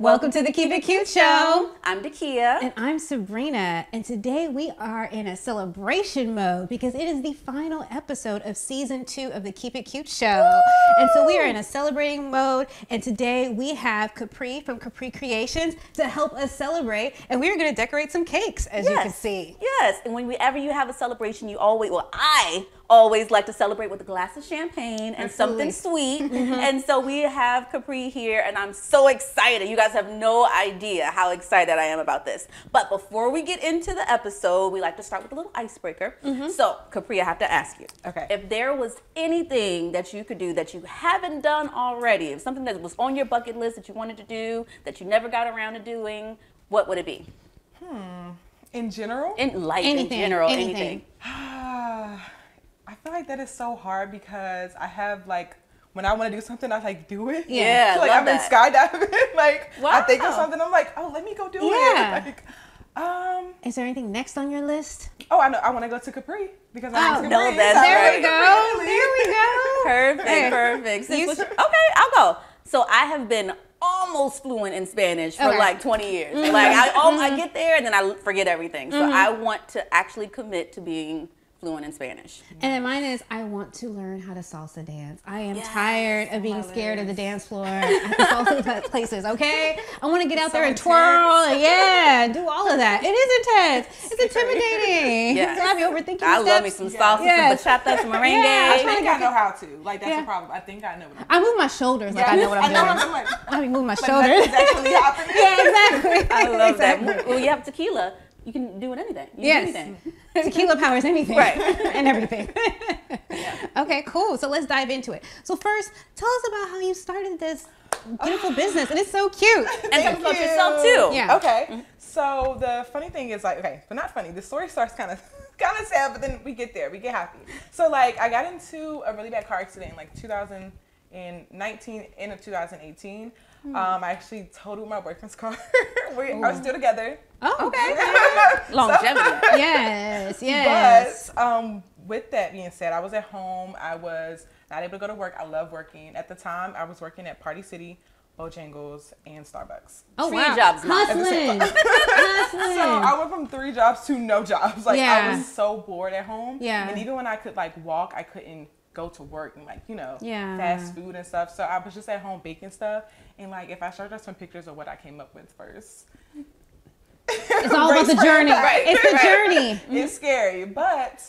Welcome to the Keep It Cute Show. I'm DaKiya. And I'm Sabrina. And today we are in a celebration mode because it is the final episode of season 2 of the Keep It Cute Show. Woo! And so we are in a celebrating mode. And today we have Capri from Capri Creationss to help us celebrate. And we are going to decorate some cakes, as you can see. Yes. And whenever you have a celebration, you always, I always like to celebrate with a glass of champagne and something sweet. And so we have Capri here, and I'm so excited. You guys have no idea how excited I am about this. But before we get into the episode, we like to start with a little icebreaker. So, Capri, I have to ask you. Okay. If there was anything that you could do that you haven't done already, if something that was on your bucket list that you wanted to do, that you never got around to doing, what would it be? In general? In life, in general, anything. I feel like that is so hard because I have when I want to do something, I do it. Yeah, I've been skydiving. Wow. I think of something, I'm like, oh, let me go do it. Is there anything next on your list? Oh, I know. I want to go to Capri because I want to no, Capri. that's There right. we go. There we go. Perfect, perfect. Okay, I'll go. So I have been almost fluent in Spanish for 20 years. I get there and then I forget everything. So I want to actually commit to being fluent in Spanish. And then mine is, I want to learn how to salsa dance. I am tired of being scared of the dance floor at the salsa places, okay? I want to get out there and twirl and do all of that. It is intense. It's intimidating. Yes. So I be overthinking I love me some salsa, some bachata, some merengue. I think I know how to. That's the problem. I think I know what I move my shoulders I know what I'm doing. I'm like, I be moving my shoulders. that's actually happening. Yeah, exactly. I love that. Well, you have tequila. You can do anything. You can do anything. Tequila powers anything. Right. And everything. Okay, cool. So let's dive into it. So first, tell us about how you started this beautiful business. And it's so cute. And tell us about yourself too. Yeah. Okay. So the funny thing is but not funny. The story starts kind of sad, but then we get there. We get happy. So I got into a really bad car accident in 2019, end of 2018. I actually totaled my boyfriend's car. I was still together. Oh, okay. Longevity. Yes. But with that being said, I was at home. I was not able to go to work. I love working. At the time, I was working at Party City, Bojangles, and Starbucks. Oh, 3 wow. jobs. Hustling. So I went from 3 jobs to no jobs. I was so bored at home. Yeah. And even when I could walk, I couldn't go to work and fast food and stuff. So I was just at home baking stuff. And if I showed you some pictures of what I came up with first. It's all about the journey. It's the journey. It's scary. But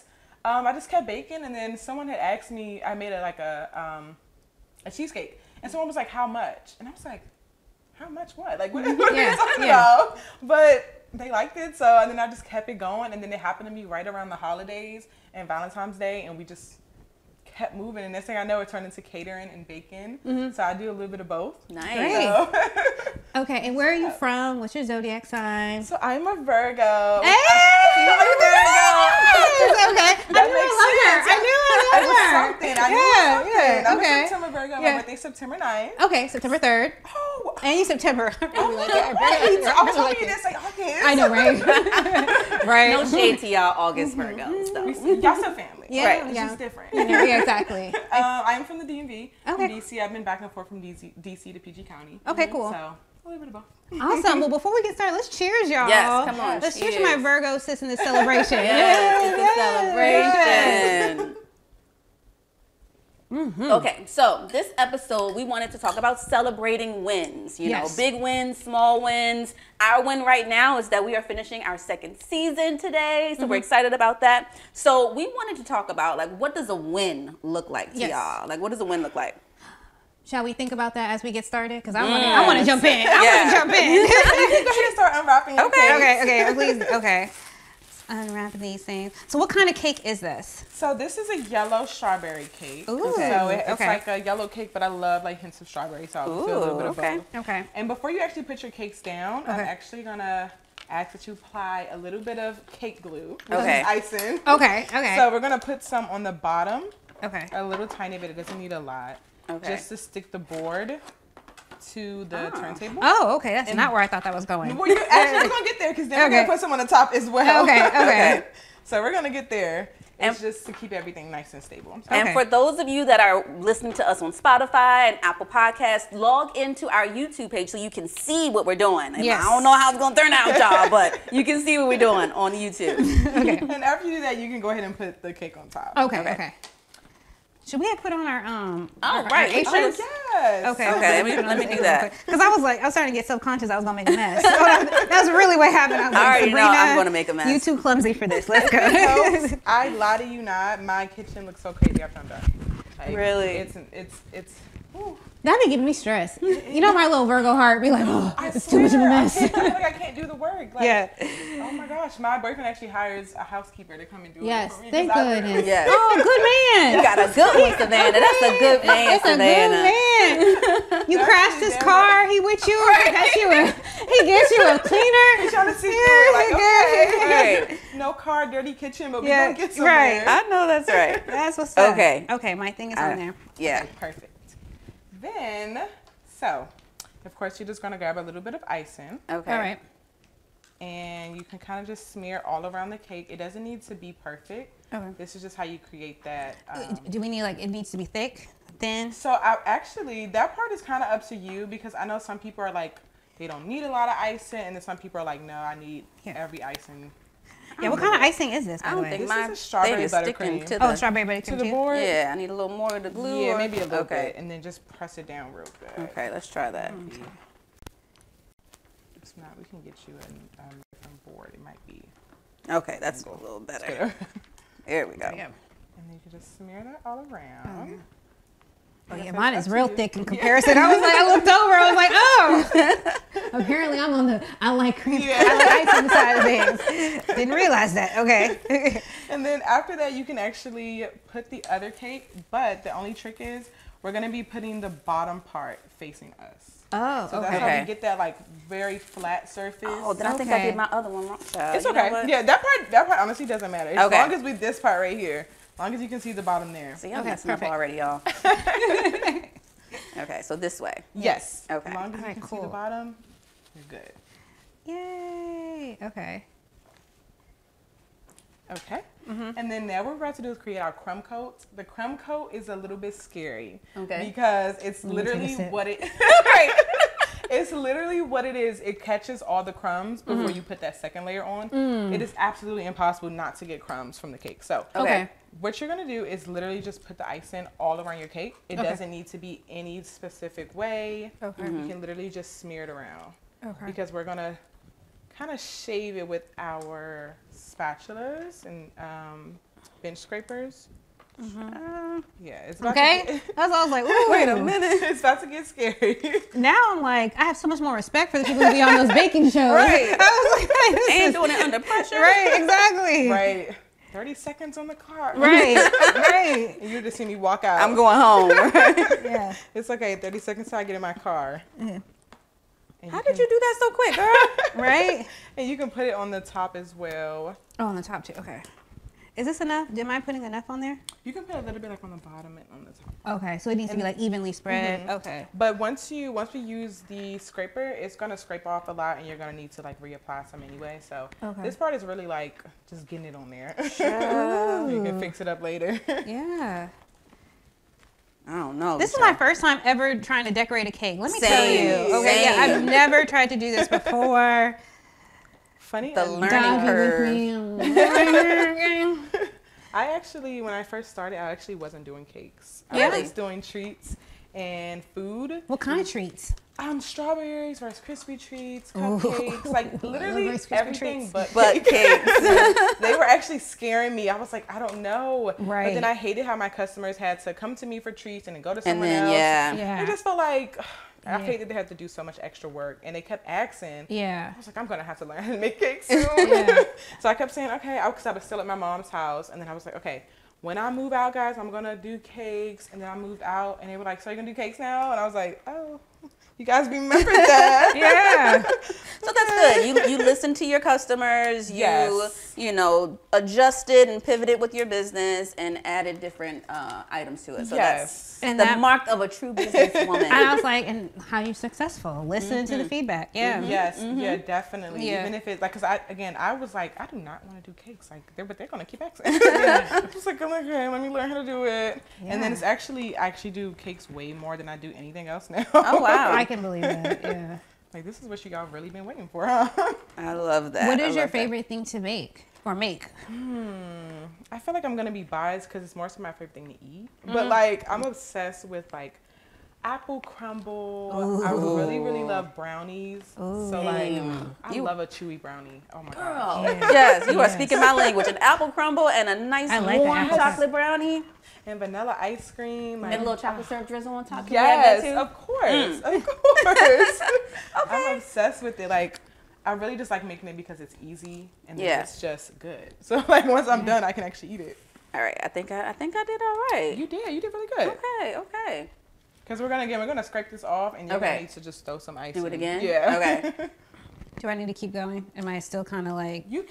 I just kept baking, and then someone had asked me, I made a cheesecake. And someone was like, how much? And I was like, how much what? What are you talking about? But they liked it, and then I just kept it going. And then it happened to me right around the holidays and Valentine's Day, and we just kept moving, and next thing I know, it turned into catering and baking. So I do a little bit of both. Nice. Okay, and where are you from? What's your zodiac sign? So I'm a Virgo. Hey! I'm a Virgo. Okay. That makes sense. I knew It was something. I knew something. I'm Okay. a September Virgo. My birthday's September 9th. Okay, September 3rd. Oh. And you September. I really like it. I was hoping you didn't say August. I know, right? Right. No shade to y'all August Virgos, though. Y'all still family. Yeah, Right. It's yeah. just different. Yeah, exactly. I'm from the DMV. Okay. From DC. I've been back and forth from DC to PG County. Okay, cool. So a little bit of both. Awesome. Well, before we get started, let's cheers, y'all. Yes, come on. Let's cheers to my Virgo sis in this celebration. Yes, it's a celebration. Okay, so this episode, we wanted to talk about celebrating wins. You know, big wins, small wins. Our win right now is that we are finishing our 2nd season today, so we're excited about that. So we wanted to talk about, what does a win look like to y'all? What does a win look like? Shall we think about that as we get started? Because I want to jump in. I want to jump in. You can go ahead and start unwrapping. Okay, please. Okay. Unwrap these things. So what kind of cake is this? So this is a yellow strawberry cake. Ooh, So it's like a yellow cake, but I love hints of strawberry, so I'll feel a little bit of both. Okay. And before you actually put your cakes down, I'm actually gonna ask that you apply a little bit of cake glue. Okay. Icing. Okay. So we're gonna put some on the bottom. Okay. A little tiny bit. It doesn't need a lot. Okay. Just to stick the board to the turntable. Oh, okay. That's not where I thought that was going. Well, we're gonna get there because then we're gonna put some on the top as well. Okay. So we're gonna get there. It's just to keep everything nice and stable. And for those of you that are listening to us on Spotify and Apple Podcasts, log into our YouTube page so you can see what we're doing. And I don't know how it's going to turn out, y'all, but you can see what we're doing on YouTube. Okay. And after you do that, you can go ahead and put the cake on top. Okay. Should we have put on our right. our aprons? Yes. Okay, let me do that. Because I was starting to get self-conscious I was gonna make a mess. So that's really what happened. I was like, Sabrina, I'm gonna make a mess. You too clumsy for this. Let's go. I lie to you not. My kitchen looks so crazy after I'm done. Like, really? It's. Whew. That be giving me stress. You know, my little Virgo heart be like, oh, it's too much of a mess. I feel like I can't do the work. Like, oh my gosh, my boyfriend actually hires a housekeeper to come and do it for me. Thank goodness. Yes. Oh, good man. You got a good one, Savannah. That's a good man, Savannah. Good man. You crashed his car. He with you. He gets you a cleaner. He's trying to see through it. Like, okay, Right. no car, dirty kitchen, but we gonna get somewhere. Right. I know that's right. That's what's up. Okay, my thing is on there. Yeah. Okay, perfect. Then, so, of course, you're just gonna grab a little bit of icing. Okay. All right. And you can kind of just smear all around the cake. It doesn't need to be perfect. Okay. This is just how you create that. Do we need it needs to be thick, thin? So actually, that part is kind of up to you because I know some people are like, they don't need a lot of icing. And then some people are like, no, I need every icing. Yeah, what kind of icing is this, by I the don't way? think This my is a strawberry thing is buttercream. sticking to Oh, the, strawberry buttercream To the too? board? Yeah, I need a little more of the glue. Yeah, or- maybe a little okay. bit. And then just press it down real good. Okay, let's try that. If not, we can get you a different board. It might be Okay, that's a little better. There we go. Yeah. And then you can just smear that all around. Oh yeah, mine is real thick in comparison. I was like, I looked over, I was like, oh. Apparently I'm on the I like cream, I like icing side of things. Didn't realize that. Okay. And then after that, you can actually put the other cake, but the only trick is we're gonna be putting the bottom part facing us. Oh, So that's how we get that like very flat surface. Oh, then I think I did my other one wrong, child. It's You know okay. what? Yeah, that part honestly doesn't matter. As Okay. long as with this part right here, as long as you can see the bottom there. See, I'm Okay, messing up perfect. already, y'all. Okay, so this way. Yes. Okay. As long as you Alright, can see cool. the bottom, you're good. Yay. Okay. Okay. And then now what we're about to do is create our crumb coat. The crumb coat is a little bit scary. Okay. Because it's me take a literally sip. what it right. It's literally what it is. It catches all the crumbs before you put that second layer on. It is absolutely impossible not to get crumbs from the cake. So Okay. what you're gonna do is literally just put the icing all around your cake. It doesn't need to be any specific way. Okay. You can literally just smear it around. Okay. Because we're gonna kind of shave it with our spatulas and bench scrapers. Yeah, it's about to Okay. get, That's all I was like, ooh. Wait a minute. it's about to get scary. Now I'm like, I have so much more respect for the people who be on those baking shows. Right. I was like, this And is- doing it under pressure. right, exactly. Right. 30 seconds on the clock. Right. Right. And you just see me walk out. I'm going home. Yeah. It's okay. 30 seconds till I get in my car. Mhm. And How can- did you do that so quick, girl? Right. And you can put it on the top as well. Oh, on the top too. Okay. Is this enough? Am I putting enough on there? You can put a little bit like on the bottom and on the top. Okay. So it needs to be like evenly spread. Okay. But once we use the scraper, it's gonna scrape off a lot, and you're gonna need to like reapply some anyway. So Okay. this part is really like just getting it on there. Ooh. You can fix it up later. Yeah. I don't know. This is my first time ever trying to decorate a cake. Let me tell Same, you. Okay. Yeah. same. I've never tried to do this before. Funny. The enough, learning curve. curve. I actually, when I first started, I actually wasn't doing cakes. I Really? was doing treats and food. What kind of treats? Strawberries, Rice Krispie treats, Ooh. cupcakes, like literally Rice Krispie everything treats. but But cake. cakes. They were actually scaring me. I was like, I don't know. Right. But then I hated how my customers had to come to me for treats and then go to And someone then, else. yeah. Yeah. I just felt like I Yeah. hated they had to do so much extra work, and they kept asking. Yeah. I was like, I'm gonna have to learn how to make cakes soon. Yeah. So I kept saying, okay, because I was still at my mom's house, and then I was like, okay, when I move out, guys, I'm gonna do cakes. And then I moved out, and they were like, so you're gonna do cakes now? And I was like, oh, you guys remembered that. Yeah. So that's good. You listen to your customers. You know, adjusted and pivoted with your business and added different items to it. So that's and the that, mark of a true businesswoman. And I was like, and how you successful? Listen to the feedback. Yeah. Yes. Yeah, definitely. Yeah. Even if it's like, cause I was like, I do not want to do cakes. Like but they're gonna keep asking. I was like, okay, let me learn how to do it. Yeah. And then I actually do cakes way more than I do anything else now. Oh wow. I can believe that. Yeah. Like, this is what y'all really been waiting for, huh? I love that. What is your favorite thing to make or make? I feel like I'm gonna be biased because it's more so my favorite thing to eat. But like, I'm obsessed with like apple crumble. Ooh. I really, really love brownies. Ooh. So like, I love a chewy brownie. Oh my gosh. Yeah. Yes, you are speaking my language. An apple crumble and a nice warm chocolate brownie. And vanilla ice cream. And a little chocolate syrup drizzle on top. Yes, of course. Of course. Okay. I'm obsessed with it. Like, I really just like making it because it's easy and it's just good. So like once I'm done, I can actually eat it. All right, I think I did all right. You did really good. Okay. Because we're gonna scrape this off, and you're gonna need to just throw some ice. Do it again. Yeah. Okay. Do I need to keep going? Am I still kind of like? We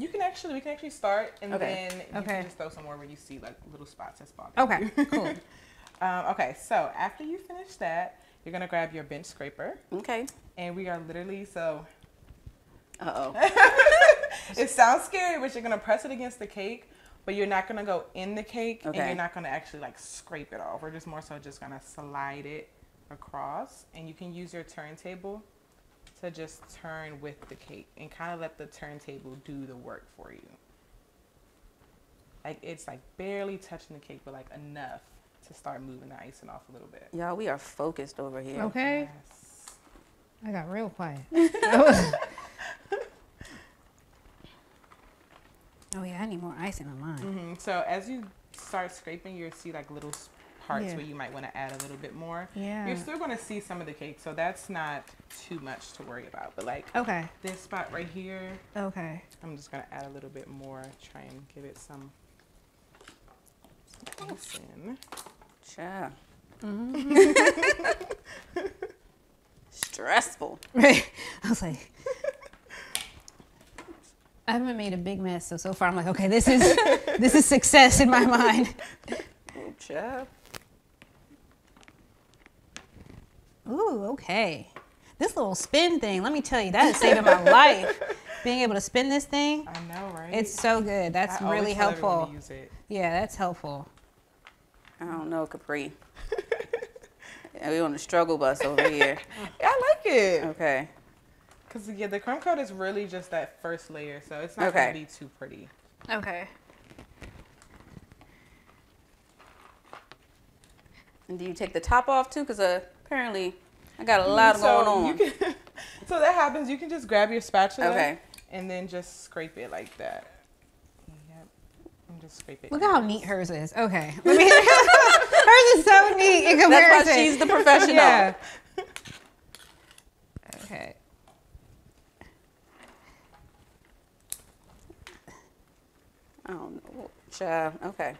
can actually start, and then you can just throw some more where you see like little spots that's bothering you. Cool. Okay, so after you finish that, you're gonna grab your bench scraper. Okay. And we are literally so. Uh-oh. It sounds scary, but you're gonna press it against the cake, but you're not gonna go in the cake, and you're not gonna actually like scrape it off. We're just more so just gonna slide it across, and you can use your turntable to just turn with the cake and kind of let the turntable do the work for you. Like it's like barely touching the cake, but like enough to start moving the icing off a little bit. Y'all, we are focused over here. Okay. Yes. I got real quiet. Oh yeah, I need more icing on mine. So as you start scraping, you'll see like little parts where you might want to add a little bit more. Yeah. You're still going to see some of the cake, so that's not too much to worry about. But like this spot right here, I'm just going to add a little bit more, try and give it some icing. Sure. Stressful. Right. I was like, I haven't made a big mess, so far I'm like, okay, this is success in my mind. Sure. Ooh, okay. This little spin thing, let me tell you, that is saving my life. Being able to spin this thing. I know, right? It's so good. That's really helpful. Use it. Yeah, that's helpful. I don't know, Capri. We're on the struggle bus over here. I like it. Okay. Because the crumb coat is really just that first layer, so it's not going to be too pretty. Okay. And do you take the top off too? Because apparently I got a lot going on. So that happens. You can just grab your spatula and then just scrape it like that. Yep. And just scrape it. Look how neat hers is. Okay. Hers is so neat in comparison. That's why she's the professional. Yeah. Okay. I don't know. Child. Okay.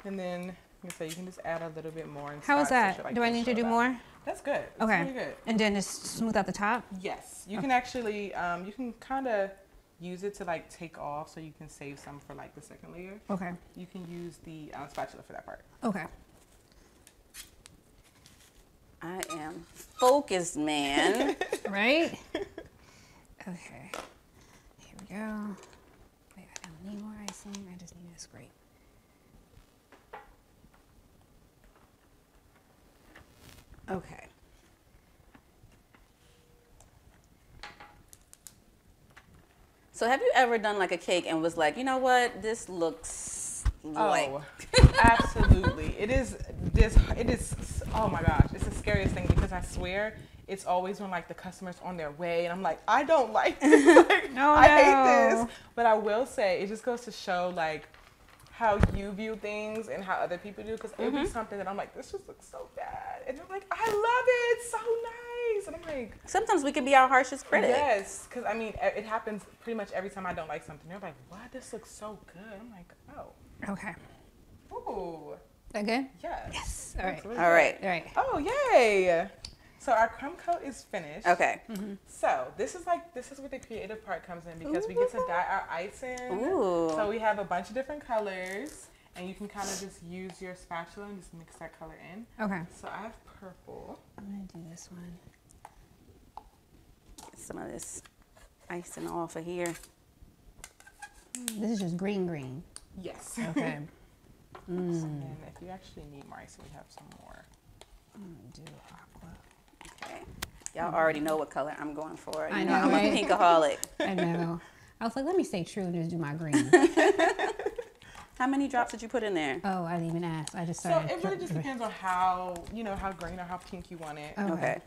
And then so you can just add a little bit more. How is that? Do I need to do more? That's good. That's really good. And then just smooth out the top? Yes. You can actually, you can kind of use it to like take off so you can save some for like the second layer. Okay. You can use the spatula for that part. Okay. I am focused, man. Right? Okay. Here we go. Wait, I don't need more icing. I just need to scrape. Okay. So have you ever done like a cake and was like, you know what, this looks like... Oh, absolutely. It is, oh my gosh, it's the scariest thing because I swear it's always when like the customer's on their way and I'm like, I don't like this. Like, I hate this. But I will say, it just goes to show like how you view things and how other people do, because it'll be something that I'm like, this just looks so bad. And I'm like, I love it, it's so nice. And I'm like, sometimes we can be our harshest critic. yes, because I mean, it happens pretty much every time I don't like something. They're like, what? This looks so good. I'm like, oh. Okay. Ooh. That good? Yes. Yes. All right. Really All right. All right. Oh, yay. So our crumb coat is finished. Okay. So this is where the creative part comes in because we get to dye our icing. Ooh. So we have a bunch of different colors and you can kind of just use your spatula and just mix that color in. Okay. So I have purple. I'm gonna do this one. Get some of this icing off of here. This is just green. Yes. Okay. And then if you actually need more icing, we have some more. I'm gonna do aqua. Okay. Y'all already know what color I'm going for. I You know, I'm right? a pinkaholic. I know. I was like, let me stay true and just do my green. How many drops did you put in there? Oh, I didn't even ask. I just So started. it really just depends on how green or how pink you want it. Okay.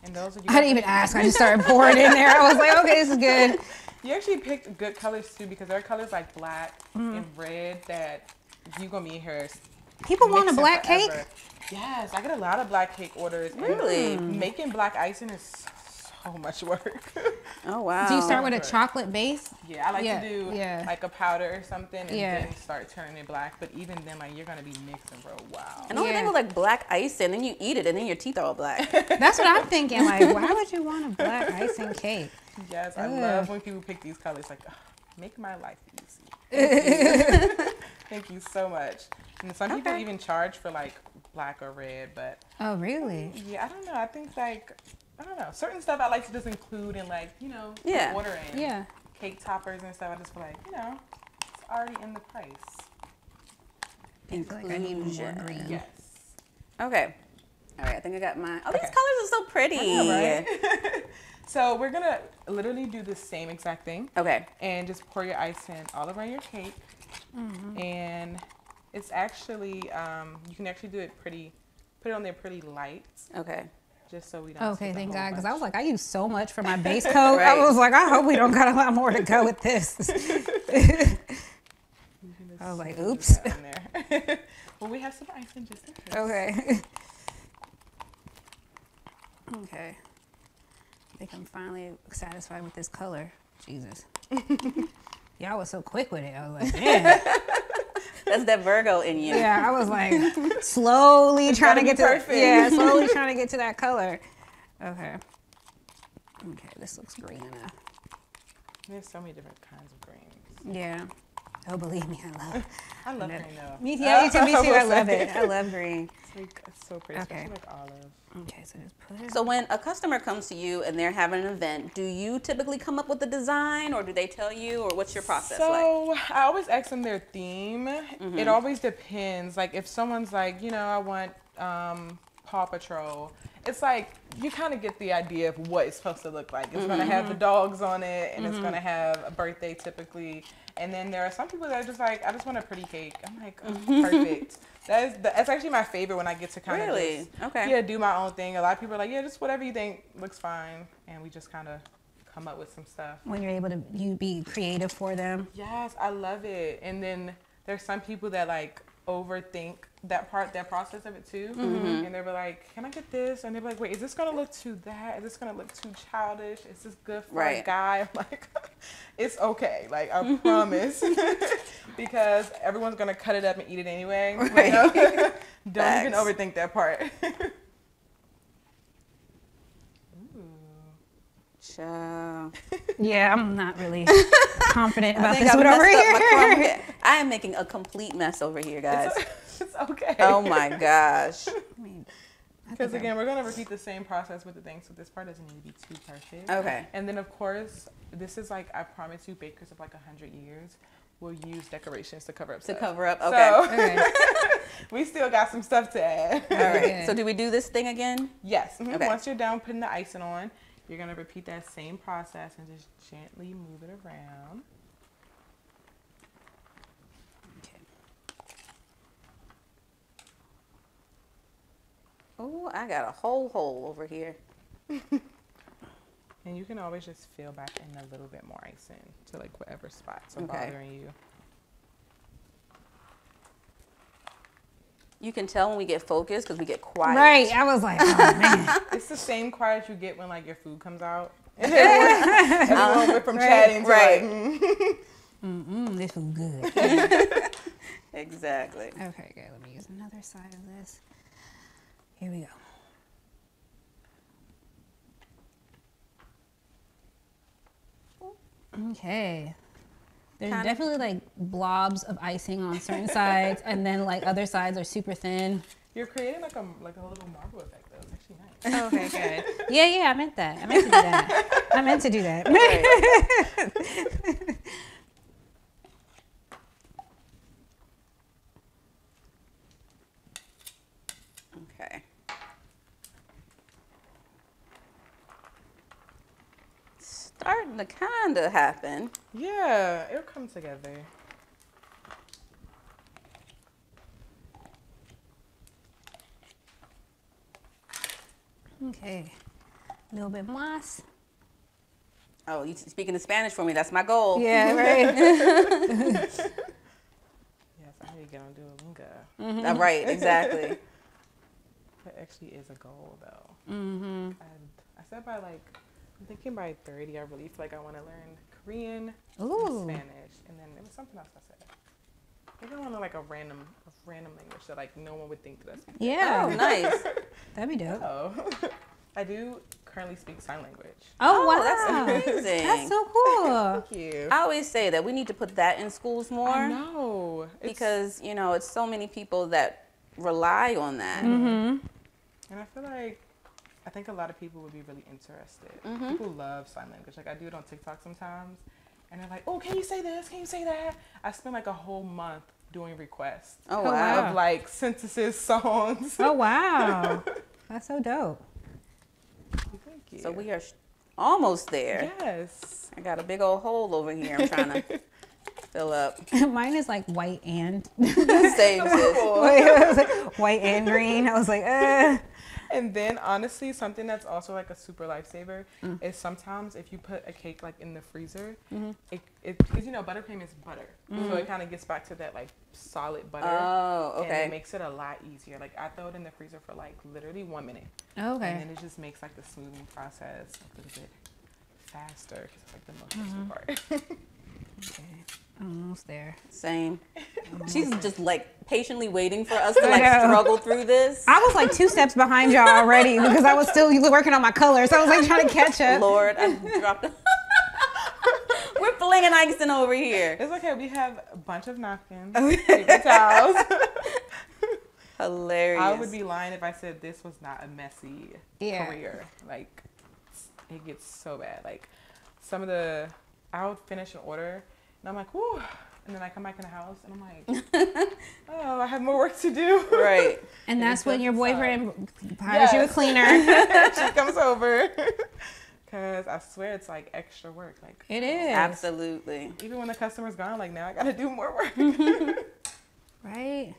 And those are I didn't even ask. I just started pouring in there. I was like, okay, this is good. You actually picked good colors too because there are colors like black and red that you're gonna be here. People want a mixing black cake? forever. Yes, I get a lot of black cake orders. and Really? Making black icing is so much work. Oh, wow. Do you start with a chocolate base? Yeah, I like to do yeah. like a powder or something and Yeah. then start turning it black. But even then, like you're gonna be mixing, bro. Wow. And the only thing with like black icing, then you eat it and then your teeth are all black. That's what I'm thinking. Like, why would you want a black icing cake? Yes, I Ugh. love when people pick these colors. Like, ugh, make my life easy. Thank you. Thank you so much. And some people even charge for like black or red, but Oh, really? yeah, I don't know. I think like I don't know. Certain stuff I like to just include in like Yeah. ordering. Yeah. Cake toppers and stuff. I just feel like it's already in the price. I feel like I need more Inclusion. green. Yes. Okay. All right, I think I got mine. Oh, these Okay. colors are so pretty. I know, right? So we're gonna literally do the same exact thing Okay. and just pour your ice in all around your cake. And it's actually you can actually do it put it on there pretty light, Okay. just so we don't. Okay, skip a thank whole God, because I bunch. was like, I use so much for my base coat. Right. I was like, I hope we don't got a lot more to go with this. You can just I was like, smooth oops. that in there. Well, we have some icing just in case. Okay. Okay. I think I'm finally satisfied with this color. Jesus. Y'all was so quick with it. I was like, man. That's that Virgo in you. Yeah, I was like slowly trying to gotta get be to perfect. yeah, slowly trying to get to that color. Okay. Okay, this looks green enough. There's so many different kinds of greens. Yeah. Oh, believe me, I love No. green though. Me too. Yeah, you too. Me too. I love it. I love green. It's so pretty, Okay. especially like olive. Okay, so just put it. So when a customer comes to you and they're having an event, do you typically come up with the design or do they tell you, or what's your process like? So I always ask them their theme. It always depends. Like if someone's like, I want Paw Patrol. It's like you kind of get the idea of what it's supposed to look like. It's gonna have the dogs on it, and it's gonna have a birthday typically. And then there are some people that are just like, I just want a pretty cake. I'm like, oh, perfect. That's actually my favorite when I get to kind of Really? Okay. yeah, do my own thing. A lot of people are like, yeah, just whatever you think looks fine, and we just kind of come up with some stuff. When you're able to you be creative for them. Yes, I love it. And then there's some people that like overthink that process of it too. And they'll be like, can I get this? And they'll be like, wait, is this gonna look too that? Is this gonna look too childish? Is this good for a guy? I'm like, it's okay. Like, I promise. Because everyone's gonna cut it up and eat it anyway. Right. Don't even overthink that part. Child. Yeah, I'm not really confident I about think this I one over messed up my crumb here. here. I am making a complete mess over here, guys. It's okay. Oh my gosh. I mean, I Because think again, we're going to repeat the same process with the thing, so this part doesn't need to be too perfect. Okay. And then, of course, this is like, I promise you, bakers of like 100 years will use decorations to cover up stuff. To cover up, okay. So, Okay. we still got some stuff to add. All right. Yeah. So do we do this thing again? Yes. Okay. Once you're done putting the icing on, you're going to repeat that same process and just gently move it around. Oh, I got a whole hole over here. And you can always just fill back in a little bit more icing to like whatever spots are Okay. bothering you. You can tell when we get focused because we get quiet. Right. I was like, oh man. It's the same quiet you get when like your food comes out. Everyone went from chatting to right. like, This was good. Exactly. Okay, good. Let me use another side of this. Here we go. Okay. There's definitely like blobs of icing on certain sides, and then like other sides are super thin. You're creating like a little marble effect though. It's actually nice. Oh, okay, good. Yeah, I meant that. I meant to do that. I meant to do that. Okay. Starting to kind of happen. Yeah, it'll come together. Okay. A little bit más. Oh, you speaking in Spanish for me. That's my goal. Yeah, right. Yes, I need to get on Duolingo. Right, exactly. That actually is a goal though. Mm-hmm. I said by like, I'm thinking by 30, I really feel like I want to learn Korean Ooh. and Spanish. And then there was something else I said. I think I want to like a random language that like no one would think that I speak. Yeah. Oh, nice. That'd be dope. Oh, I do currently speak sign language. Oh, wow. That's amazing. That's so cool. Thank you. I always say that we need to put that in schools more. I know. Because, you know, it's so many people that rely on that. Mm-hmm. And I feel like, I think a lot of people would be really interested. Mm-hmm. People love sign language. Like I do it on TikTok sometimes. And they're like, oh, can you say this? Can you say that? I spend like a whole month doing requests. Oh, Oh, wow. wow. Of like sentences, songs. Oh, wow. That's so dope. Thank you. So we are almost there. Yes. I got a big old hole over here I'm trying to fill up. Mine is like white and Same, sis. I was like, white and green. I was like, And then honestly, something that's also like a super lifesaver is sometimes if you put a cake like in the freezer, because you know buttercream is butter, so it kind of gets back to that like solid butter. Oh, And okay. it makes it a lot easier. Like I throw it in the freezer for like literally 1 minute, okay. and then it just makes like the smoothing process a little bit faster because it's like the most interesting part. Okay. Almost there. Same. She's just like patiently waiting for us to like I know. struggle through this. I was like 2 steps behind y'all already because I was still working on my colors. So I was like trying to catch up. Lord, I dropped it. We're flinging icing over here. It's okay. We have a bunch of napkins, paper towels. Hilarious. I would be lying if I said this was not a messy Yeah. career. Like, it gets so bad. Like, I'll finish an order, and I'm like, whoo. And then I come back in the house, and I'm like, oh, I have more work to do. Right. And that's when your boyfriend Yes. hires you a cleaner. She comes over. Because I swear it's like extra work. Like, It is. Absolutely. even when the customer's gone, like, now I got to do more work. Right?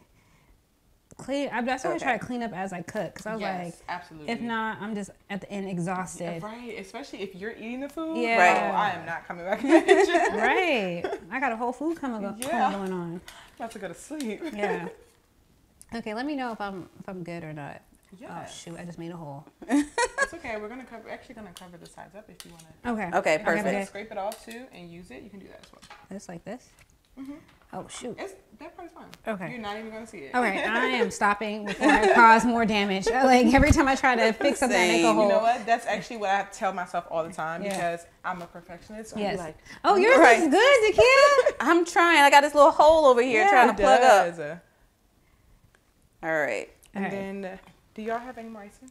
That's why I try to clean up as I cook. Because I was like, absolutely. if not, I'm just at the end exhausted. Right, especially if you're eating the food. Yeah. Right. Oh, I am not coming back in the kitchen. Right. I got a whole food coma going on. About to go to sleep. Yeah. Okay, let me know if I'm good or not. Yeah. Oh shoot, I just made a hole. It's okay. We're actually gonna cover the sides up if you want to. Okay. Okay, If you perfect. wanna scrape it off too and use it, you can do that as well. Just like this. Mhm. Oh shoot. That part's fine. Okay. You're not even gonna see it. Okay, I am stopping before I cause more damage. Like every time I try to fix something, I make a Same. hole. You know what? That's actually what I tell myself all the time Yeah. because I'm a perfectionist. So Yes. I'm like, Oh, yours Right. looks good, DaKiya. I'm trying. I got this little hole over here trying to it plug up. does. All right. And All right. then, do y'all have any more icing?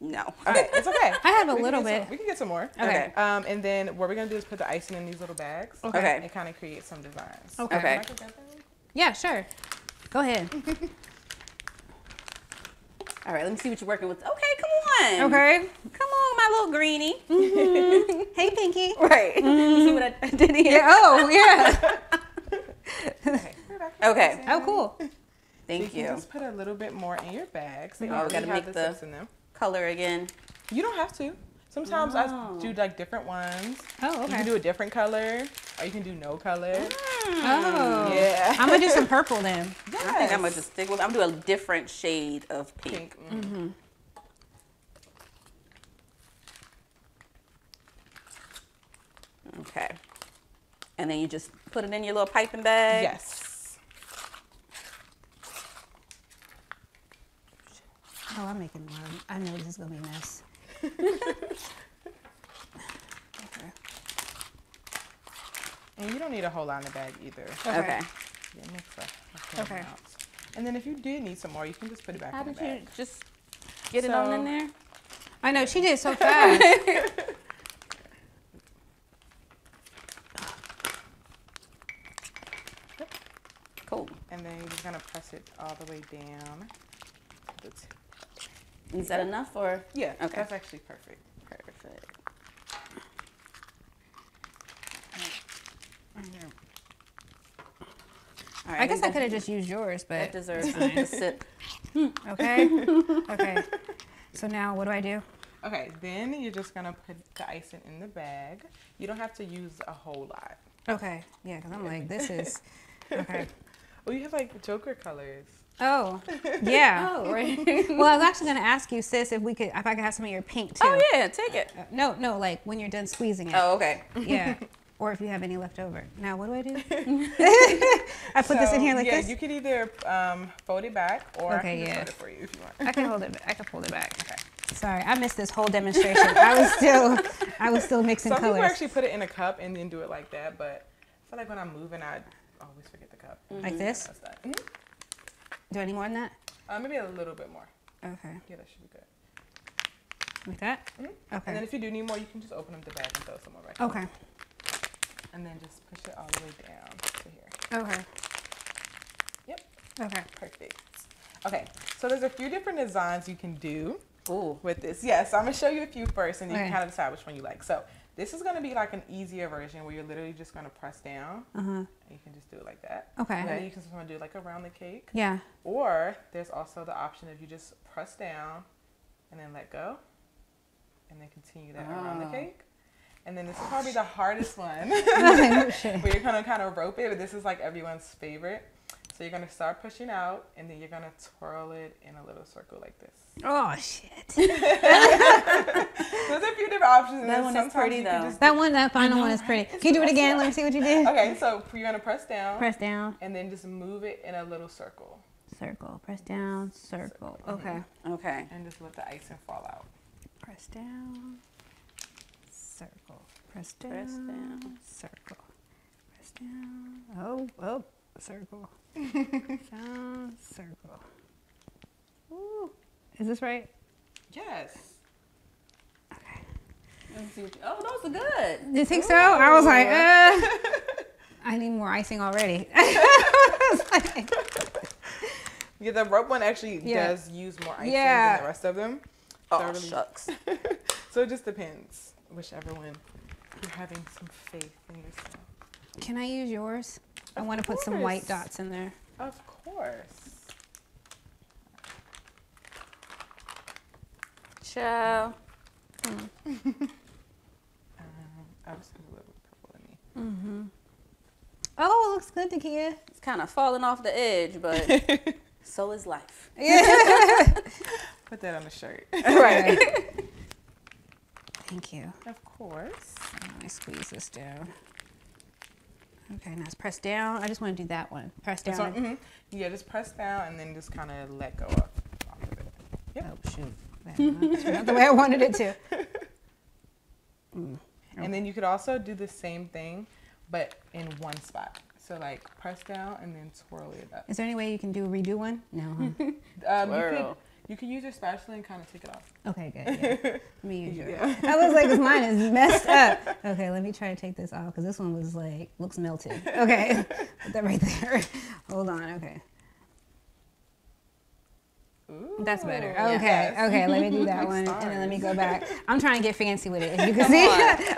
No. Okay, it's okay. I have a We can little get some- bit. we can get some more. Okay. And then what we're gonna do is put the icing in these little bags. Okay. And kind of create some designs. Okay. Okay. Am I together? Yeah, sure. Go ahead. All right. Let me see what you're working with. Okay, come on. Okay. Come on, my little greenie. Hey, Pinky. Right. You see what I did here? Yeah. Oh, yeah. Okay. We're back. Okay. Oh, cool. Thank You you. can just put a little bit more in your bags. They Oh, we already gotta have make the the- tips in them. Color again. You don't have to. Sometimes Oh. I do like different ones. Oh, You okay. can do a different color, or you can do no color. Oh. Yeah. I'm going to do some purple then. Yes. I think I'm going to just stick with, I'm going to do a different shade of pink. Okay. And then you just put it in your little piping bag? Yes. Oh, I'm making one. I know this is going to be a mess. Okay. And you don't need a whole lot in the bag either. Okay. Yeah, mix a okay. Amount. And then if you did need some more, you can just put it back in the bag. How did you just get it on in there? I know, she did so fast. Cool. And then you're just gonna press it all the way down. Is that enough or? Yeah, okay. That's actually perfect. Perfect. All right, I guess I could have just used yours, but that deserves a sip. Okay. Okay. So now what do I do? Okay, then you're just gonna put the icing in the bag. You don't have to use a whole lot. Okay. Yeah, because I'm like, this is okay. Well, you have like Joker colors. Oh, yeah. Oh, right. Well, I was actually going to ask you, sis, if I could have some of your pink too. Oh yeah, take it. No, like when you're done squeezing it. Oh, okay. Yeah. Or if you have any left over. Now, what do I do? I put this in here like this? Yeah, you could either fold it back or I can just hold it for you if you want. I can hold it. I can fold it back. Okay. Sorry, I missed this whole demonstration. I was still mixing Some colors. people actually put it in a cup and then do it like that, but I feel like when I'm moving, I always forget the cup. Like this? Do I need more than that? Maybe a little bit more. Okay. Yeah, that should be good. Like that? Okay. Okay. And then if you do need more, you can just open up the bag and throw some more right Okay. here. And then just push it all the way down to here. Okay. Yep. Okay. Perfect. Okay, so there's a few different designs you can do with this. Yes, I'm gonna show you a few first and you can kind of decide which one you like. So this is gonna be like an easier version where you're literally just gonna press down and you can just do it like that. Okay. And then you can just wanna do it like around the cake. Yeah. Or there's also the option of you just press down and then let go and then continue that around the cake. And then this is probably the hardest one where you're gonna kind of rope it, but this is like everyone's favorite. So you're gonna start pushing out and then you're gonna twirl it in a little circle like this. Oh, shit. There's a few different options. That one is pretty though. That final one is pretty. Can you do it again? Let me see what you did. Okay, so you're gonna press down. Press down. And then just move it in a little circle. Circle. Press down. Circle. Okay. Okay. And just let the icing fall out. Press down. Circle. Press down. Press down. Circle. Press down. Oh. Circle. Down. Circle. Ooh. Is this right? Yes. Okay. Let me see what oh, those are good. Do you think so? I was like, I need more icing already. Yeah, the rope one actually does use more icing than the rest of them. Oh, so really, shucks. So it just depends. Whichever one you're having some faith in yourself. Can I use yours? I want to put some white dots in there. Of course. Ciao. I just have a little purple in me. Oh, it looks good, DaKiya. It's kind of falling off the edge, but so is life. Put that on the shirt. Right. Thank you. Of course. Let me squeeze this down. Okay, now it's press down. I just want to do that one. Press down. Yeah, just press down and then just kind of let go off of it. Yep. Oh, shoot. That's not the way I wanted it to. And then you could also do the same thing, but in one spot. So like press down and then twirl it up. Is there any way you can redo one? No, huh? You could use your spatula and kind of take it off. Okay, good. Yeah. Let me use yours. I was like, this mine is messed up. Okay, let me try to take this off because this one was like, looks melted. Okay, put that right there. Hold on, okay. Ooh, that's better. yes. Okay, okay, let me do that one Stars. and then let me go back. I'm trying to get fancy with it. As you can see,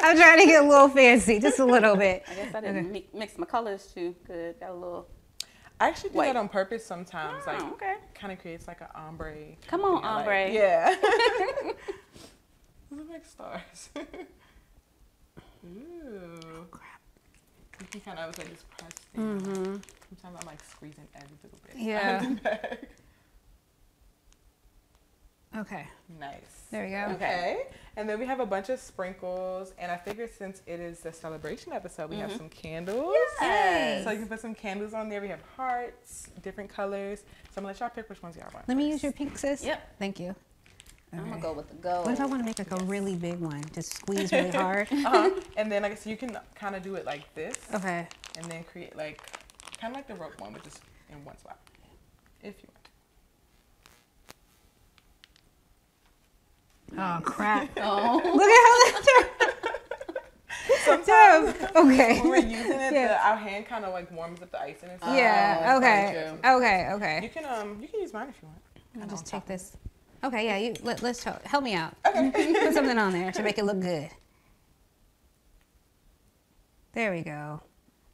I'm trying to get a little fancy, just a little bit. I guess I didn't mix my colors too good. Got a little. I actually do that on purpose sometimes. Oh, like, okay. Kind of creates like an ombre. Come on, ombre. Like. Yeah. Those are like stars. Ooh. Oh, crap. You You kind of was like this pressed thing. Sometimes I'm like squeezing every little bit. Yeah. out of the bag. Okay. Nice. There we go. Okay. And then we have a bunch of sprinkles. And I figured since it is the celebration episode, we have some candles. Yes. So you can put some candles on there. We have hearts, different colors. So I'm going to let y'all pick which ones y'all want. Let me use your pink, sis. Yep. Thank you. I'm Okay. gonna go with the gold. What if I want to make like a really big one? Just squeeze really hard. And then, like I said, you can kind of do it like this. Okay. And then create like, kind of like the rope one, but just in one spot. If you want. Oh crap! Oh. Look at how that turned. Okay. When we're using it, Yeah. our hand kind of like warms up the icing and stuff. Yeah. Okay. true. Okay. Okay. You can use mine if you want. I'll just take this. Okay. Yeah. Let's help me out. Put something on there to make it look good. There we go.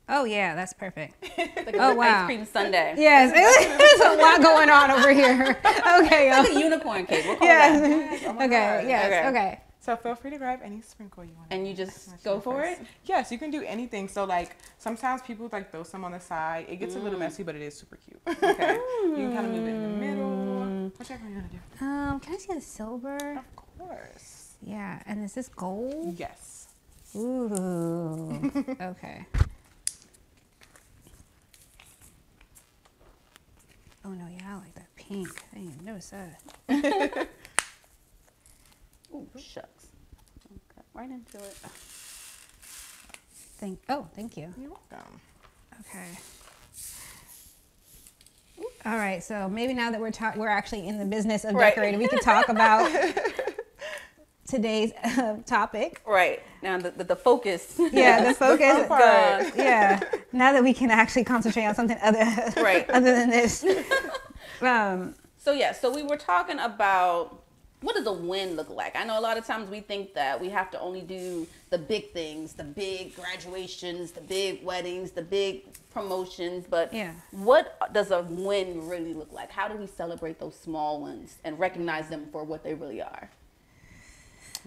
Oh yeah, that's perfect. Like Oh, an wow. ice cream sundae. Yes, there's a lot going on over here. Okay. It's like a unicorn cake. We'll call Yes. that. Oh my Okay. God. Yes. Okay. Okay. So feel free to grab any sprinkle you want. And you just go for it? Yes, you can do anything. So like sometimes people like throw some on the side. It gets a little messy, but it is super cute. Okay. You can kind of move it in the middle. Whichever you want to do. Can I see the silver? Of course. Yeah. And is this gold? Yes. Ooh. Okay. Oh no, yeah, I like that pink. I didn't even notice that. Ooh, shucks. Okay, right into it. Thank you. You're welcome. Okay. All right, so maybe now that we're actually in the business of Right. decorating, we can talk about today's topic. Right. Now the focus. Yeah, the focus. part. Yeah. Now that we can actually concentrate on something other than this. So we were talking about what does a win look like? I know a lot of times we think that we have to only do the big things, the big graduations, the big weddings, the big promotions, but Yeah. what does a win really look like? How do we celebrate those small ones and recognize them for what they really are?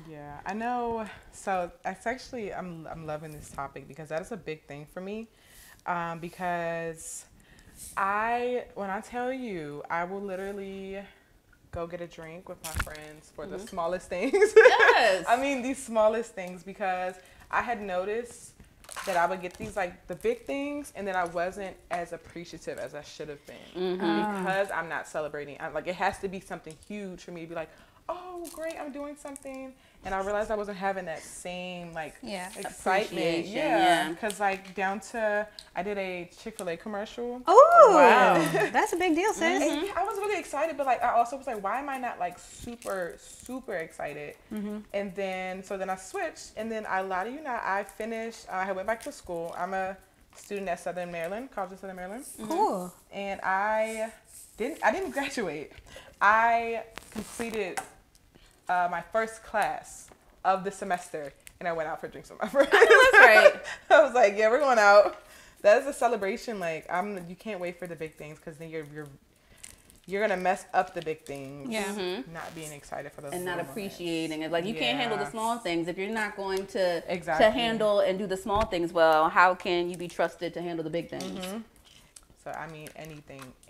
Yeah, I know. So it's actually, I'm loving this topic because that is a big thing for me. Because when I tell you, I will literally go get a drink with my friends for the smallest things. Yes. I mean, these smallest things, because I had noticed that I would get these like the big things and then I wasn't as appreciative as I should have been because I'm not celebrating. Like it has to be something huge for me to be like, oh great, I'm doing something. And I realized I wasn't having that same like excitement. Appreciation, Yeah, because like I did a Chick-fil-A commercial. Oh, Wow. That's a big deal, sis. And I was really excited, but like I also was like, why am I not like super excited? And then I switched, and then I lie to you not, I finished. I went back to school. I'm a student at Southern Maryland, College of Southern Maryland. Cool. And I didn't graduate. I completed my first class of the semester, and I went out for drinks with my friends. That's right. I was like, yeah, we're going out. That is a celebration. Like you can't wait for the big things because then you're gonna mess up the big things. Yeah. Not being excited for those And not little appreciating it. Like you can't handle the Yeah. small things if you're not going to Exactly. handle and do the small things well. How can you be trusted to handle the big things? So I mean,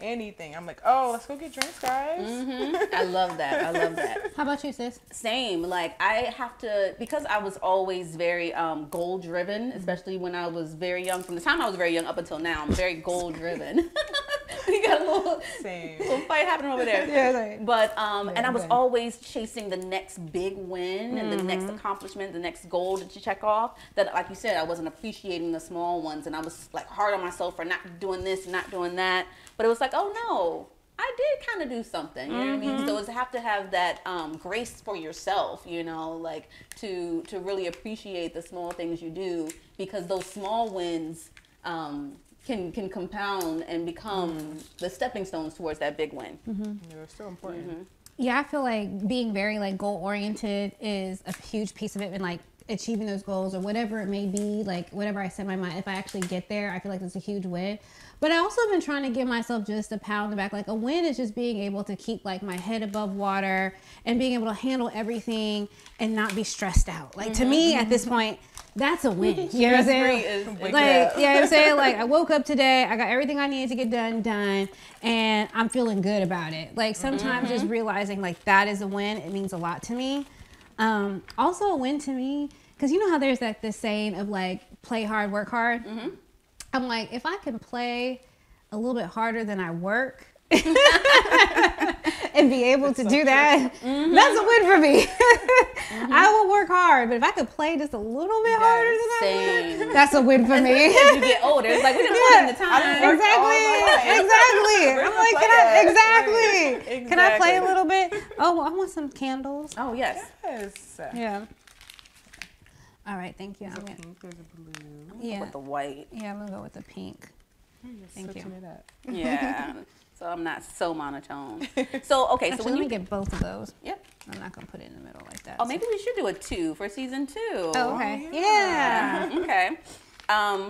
anything. I'm like, oh, let's go get drinks, guys. I love that. I love that. How about you, sis? Same. Like I have to, because I was always very goal driven, especially when I was very young. From the time I was very young up until now, I'm very goal driven. We got a little fight happening over there. Yeah, right. But and I was always chasing the next big win and the next accomplishment, the next goal to check off. That, like you said, I wasn't appreciating the small ones, and I was like hard on myself for not doing this, not doing that. But it was like, oh no, I did kind of do something. You know what I mean? So it's have to have that grace for yourself, you know, like to really appreciate the small things you do, because those small wins can compound and become the stepping stones towards that big win. They're still important. Yeah, I feel like being very like goal oriented is a huge piece of it, and like achieving those goals or whatever it may be, like whatever I set my mind, if I actually get there, I feel like it's a huge win. But I also been trying to give myself just a pat on the back. Like a win is just being able to keep like my head above water and being able to handle everything and not be stressed out. Like to me at this point, that's a win. You know what I'm saying? Like, you know what I'm saying? Like, I woke up today, I got everything I needed to get done, and I'm feeling good about it. Like, sometimes just realizing, like, that is a win, it means a lot to me. Also a win to me, because you know how there's this saying of, like, play hard, work hard? I'm like, if I can play a little bit harder than I work, and be able to do that, that's a win for me. I will work hard, but if I could play just a little bit harder than I work, that's a win for me. As you get older, it's like we're just putting the time. Exactly. I'm like, can I play a little bit? Oh, I want some candles. Oh yes. Yeah. All right, thank you. There's a pink, there's a blue. Yeah. With the white. Yeah, I'm gonna go with the pink. Thank you. Yeah. So I'm not so monotone. So okay, Actually, so when let you me get both of those. Yep. I'm not gonna put it in the middle like that. Oh, maybe we should do a 2 for season 2. Oh, okay. Yeah. Okay.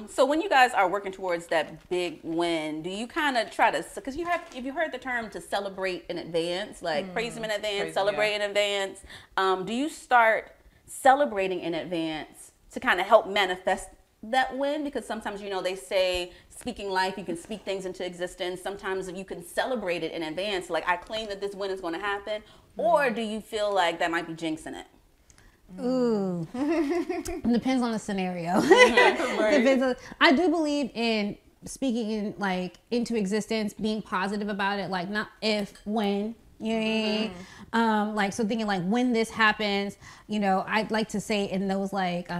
So when you guys are working towards that big win, do you kind of try to, because if you heard the term to celebrate in advance, like praise them in advance, celebrate in advance, do you start celebrating in advance to kind of help manifest that win? Because sometimes, you know, they say speaking life, you can speak things into existence. Sometimes if you can celebrate it in advance, like I claim that this win is going to happen, or do you feel like that might be jinxing it? Ooh. It depends on the scenario. Depends on, I do believe in speaking in like into existence, being positive about it, like not if, when, you know what I mean? Like, so thinking like when this happens, you know, I'd like to say in those like,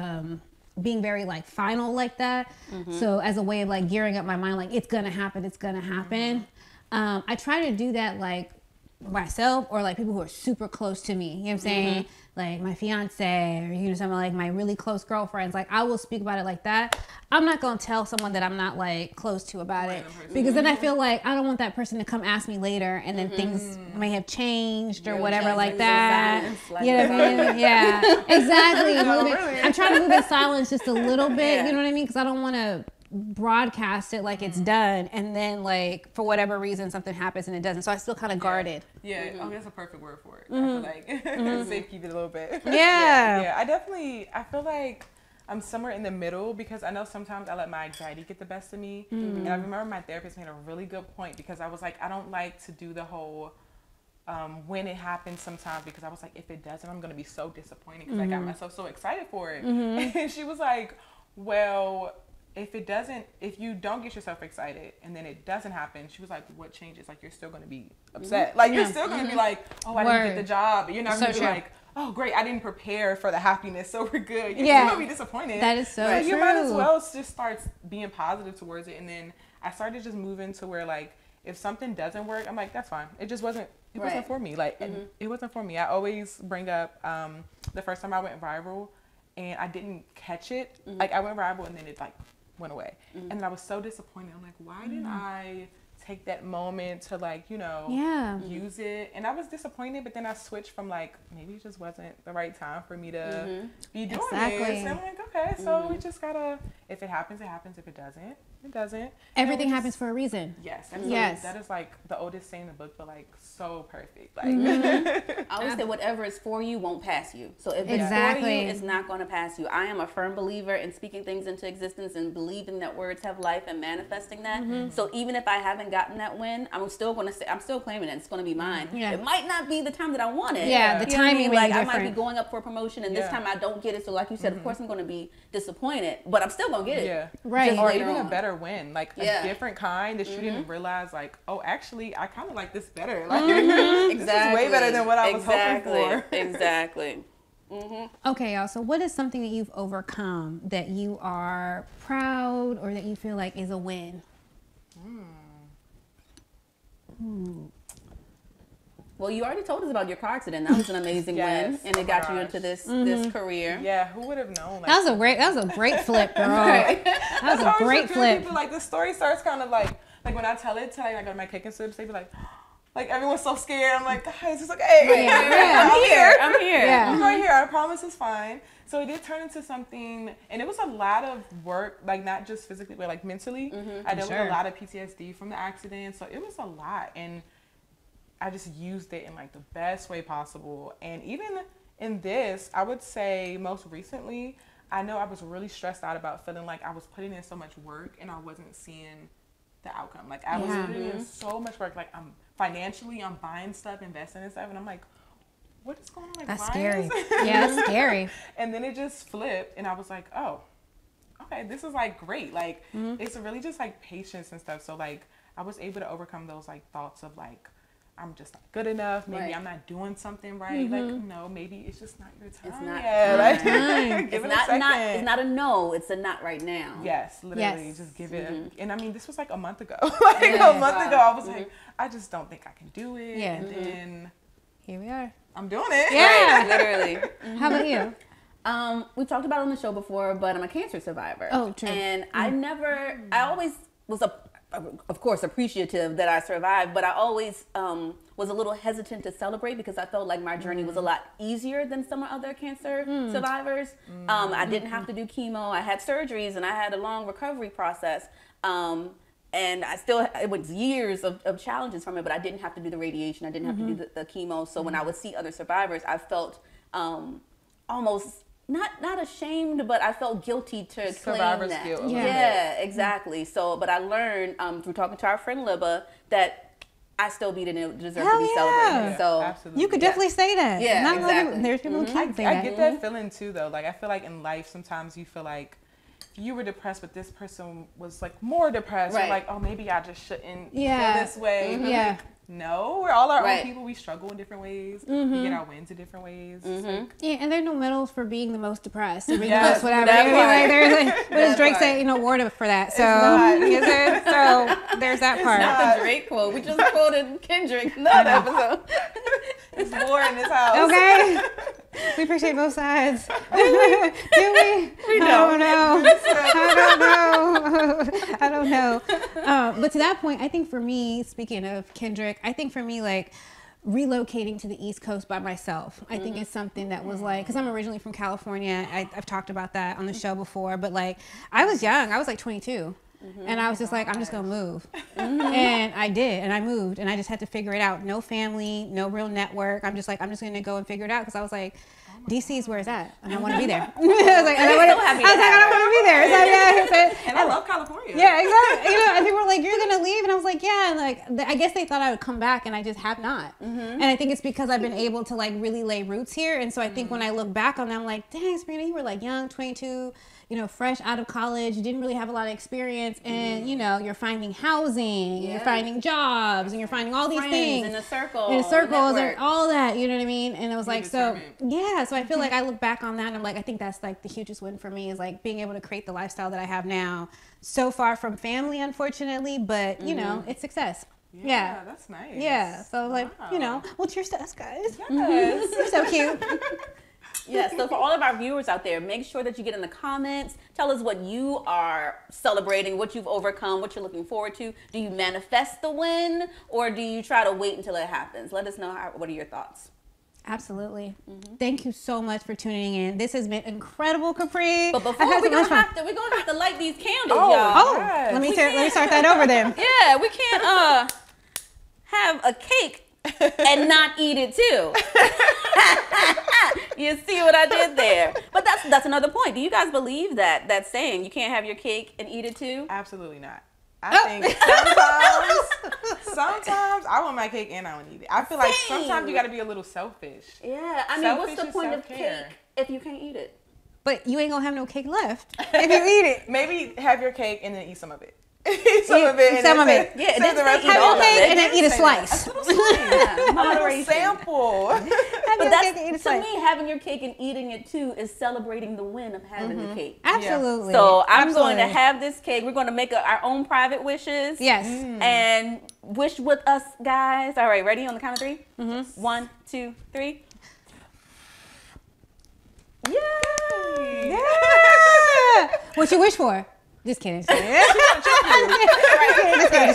being very like final like that. So as a way of like gearing up my mind, like it's gonna happen, it's gonna happen. I try to do that like myself or like people who are super close to me, you know what I'm saying? Like my fiance or, you know, some of like my really close girlfriends, like I will speak about it like that. I'm not gonna tell someone that I'm not like close to about it, because then I feel like I don't want that person to come ask me later and then things may have changed or whatever like that. You know what I mean? Yeah, exactly. I'm trying to move in silence just a little bit, you know what I mean? Because I don't want to broadcast it like it's done and then like for whatever reason something happens and it doesn't, so I still kind of guarded. Oh, that's a perfect word for it. I feel like safekeep it a little bit. I feel like I'm somewhere in the middle, because I know sometimes I let my anxiety get the best of me. And I remember my therapist made a really good point, because I was like, I don't like to do the whole when it happens sometimes, because I was like, if it doesn't, I'm gonna be so disappointed, because I got myself so excited for it. And she was like, well, if you don't get yourself excited and then it doesn't happen, she was like, what changes? Like, you're still going to be upset. Like, you're still going to be like, oh, I didn't get the job. You're not going to be like, oh, great, I didn't prepare for the happiness, so we're good. You're still going to be disappointed. That is so true. You might as well just start being positive towards it. And then I started just moving to where, like, if something doesn't work, I'm like, that's fine. It just wasn't, it wasn't for me. Like, it wasn't for me. I always bring up the first time I went viral and I didn't catch it. Like, I went viral and then it, like, went away. And I was so disappointed. I'm like, why didn't I take that moment to, like, you know, use it? And I was disappointed, but then I switched from like, maybe it just wasn't the right time for me to be doing this. And I'm like, okay, so we just gotta, if it happens, it happens. If it doesn't, it doesn't. Everything happens for a reason. Yes. And so that is like the oldest saying in the book, but like so perfect. Like I always say whatever is for you won't pass you. So if it's for you, it's not going to pass you. I am a firm believer in speaking things into existence and believing that words have life and manifesting that. So even if I haven't gotten that win, I'm still going to say, I'm still claiming it. It's going to be mine. It might not be the time that I want it. The timing, like I might be going up for a promotion and this time I don't get it. So like you said, of course I'm going to be disappointed, but I'm still going to get it. Right. Or even a better win, like a different kind that you didn't realize, like, oh, actually, I kind of like this better. Like, this is way better than what I was hoping for. Exactly. Okay, y'all. So what is something that you've overcome that you are proud or that you feel like is a win? Well, you already told us about your car accident. That was an amazing win, and it got you into this career. Yeah, who would have known? Like, that was a great flip, girl. That was a great flip. People, like, the story starts kind of like when I tell it to like I go to my cake and slips, they be like everyone's so scared. I'm like, guys, it's okay. I'm here. I'm right here. I promise it's fine. So it did turn into something, and it was a lot of work, like not just physically, but like mentally. I dealt with a lot of PTSD from the accident, so it was a lot, and I just used it in like the best way possible. And even in this, I would say most recently, I know I was really stressed out about feeling like I was putting in so much work and I wasn't seeing the outcome. Like I was putting in so much work. Like I'm buying stuff, investing in stuff, and I'm like, what is going on? Like, That's why scary. is Yeah, that's scary. And then it just flipped, and I was like, oh, okay, this is like great. Like it's really just like patience and stuff. So like I was able to overcome those like thoughts of like, I'm just not good enough. Maybe I'm not doing something right. Like, no, maybe it's just not your time. It's not. Yeah, like, It's not a no. It's a not right now. Yes, literally, Yes. just give it. And I mean, this was like a month ago. Like a month ago, I was like, I just don't think I can do it. Yeah. And then Here we are. I'm doing it. Yeah. Right, literally. How about you? We've talked about it on the show before, but I'm a cancer survivor. Oh, true. And I always was of course, appreciative that I survived, but I always was a little hesitant to celebrate because I felt like my journey was a lot easier than some other cancer survivors. I didn't have to do chemo. I had surgeries and I had a long recovery process. And it was years of challenges from it, but I didn't have to do the radiation. I didn't have to do the chemo. So when I would see other survivors, I felt almost not ashamed, but I felt guilty to claim that. Guilt. Yeah, exactly. So, but I learned through talking to our friend Libba that I still deserve to be celebrated. Yeah, So absolutely. You could definitely say that. Yeah, Not exactly. There's people who can't say I that. get that feeling too, though. Like I feel like in life, sometimes you feel like you were depressed, but this person was like more depressed. Right. Or like, oh, maybe I just shouldn't Yeah. feel this way. Yeah. Like, no, we're all our Right. own people. We struggle in different ways. We get our wins in different ways. It's like, Yeah, and there's no medals for being the most depressed or being Yes, the most whatever. that I mean, like, part. there's like, what does That Drake part. say? Award for that. So, not. is it? So there's that part. not the Drake quote. We just quoted Kendrick in that episode. it's war in this house. Okay. We appreciate both sides. Do we? We I don't know. I don't know. But to that point, I think for me, speaking of Kendrick, I think for me, like, relocating to the East Coast by myself, I think it's something that was like, because I'm originally from California. I've talked about that on the show before, but like, I was young. I was like 22. And I was just like, I'm just gonna move. And I did, and I moved, and I just had to figure it out. No family, no real network. I'm just gonna go and figure it out, because I was like, DC is where it's at, and I want to be there. I was like, I don't want to be there. It's like, yeah, And I love California. yeah, exactly. And people were like, "You're gonna leave," and I was like, "Yeah." And like, I guess they thought I would come back, and I just have not. And I think it's because I've been able to like really lay roots here. And so I think when I look back on them, I'm like, "Dang, Sabrina, you were like young, 22." Fresh out of college, you didn't really have a lot of experience, and you're finding housing, you're finding jobs, and you're finding all these things in a circle, and all that. You know what I mean? And it was like, so yeah. So I feel like I look back on that, and I'm like, I think that's like the hugest win for me, is like being able to create the lifestyle that I have now. So far from family, unfortunately, but it's success. Yeah, that's nice. Yeah. So like, well, cheers to us guys. Yes. You're so cute. Yes, so for all of our viewers out there, make sure that you get in the comments. Tell us what you are celebrating, what you've overcome, what you're looking forward to. Do you manifest the win, or do you try to wait until it happens? Let us know what are your thoughts. Absolutely. Thank you so much for tuning in. This has been incrable, Capri. But before we're gonna have to light these candles, y'all. Yes. Let me start that over then. Yeah, we can't have a cake and not eat it too. You see what I did there? But that's another point. Do you guys believe that saying, you can't have your cake and eat it too? Absolutely not. I think sometimes I want my cake and I want to eat it. I feel like sometimes you got to be a little selfish. Yeah, I mean, what's the Selfish point and of cake self-care. if you can't eat it? But you ain't gonna have no cake left if you eat it. Maybe have your cake and then eat some of it. Eat some of it. Yeah, save the rest eat Have all your of cake it. and then eat a slice. Yeah, moderation. Sample. Have But your cake and eat a to slice. me, having your cake and eating it too is celebrating the win of having the cake. Absolutely. So I'm going to Absolutely. have this cake. We're going to make our own private wishes. Yes. And wish with us, guys. All right, ready on the count of 3? 1, 2, 3. Yay! Yeah. What you wish for? Just kidding. Just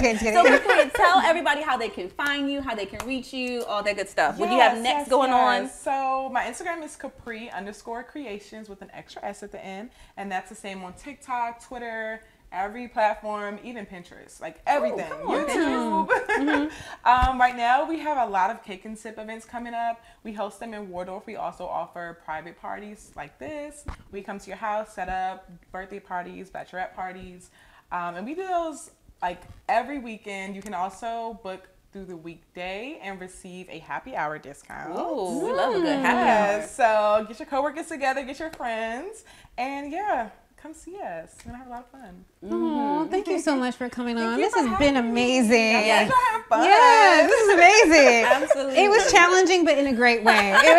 kidding. So Capri, tell everybody how they can find you, how they can reach you, all that good stuff. What do you have next going on? So my Instagram is Capri_Creationss with an extra S at the end. And that's the same on TikTok, Twitter, every platform, even Pinterest, like everything. Oh, come on, YouTube. Right now, we have a lot of cake and sip events coming up. We host them in Waldorf. We also offer private parties like this. We come to your house, set up birthday parties, bachelorette parties, and we do those like every weekend. You can also book through the weekday and receive a happy hour discount. Oh, we love a good happy hour. So get your coworkers together, get your friends, and yeah, come see us. We're gonna have a lot of fun. Oh, thank you so much for coming on. you This for has been having me. amazing. Yes. We're gonna have fun. Yes, this is amazing. Absolutely. It was challenging, but in a great way. It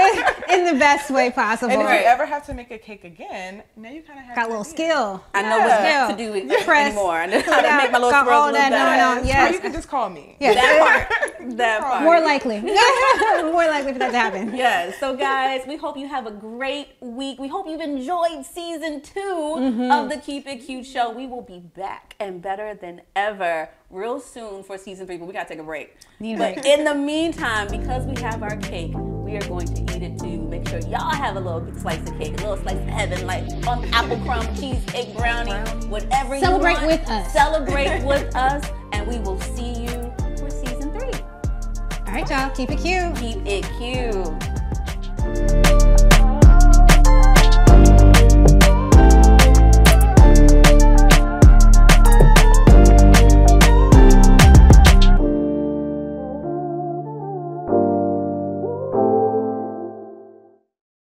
was in the best way possible. And if you ever have to make a cake again, now you kind of have Got a little skill. I know what's Yeah. not to do it Press. anymore. I know how to make my little Got swirls all look that better. going on. Yes. Or you can just call me. Yes. That part. That part. More likely. More likely for that to happen. Yes. So guys, we hope you have a great week. We hope you've enjoyed season 2 of the Keep It Cute show. We will be back and better than ever real soon for season 3, but we gotta take a break. But in the meantime, because we have our cake, we are going to eat it too. Make sure y'all have a little slice of cake, a little slice of heaven, like apple crumb, cheesecake, brownie, whatever Celebrate you want. with us. Celebrate with us, and we will see you for season 3. All right, y'all. Keep it cute. Keep it cute.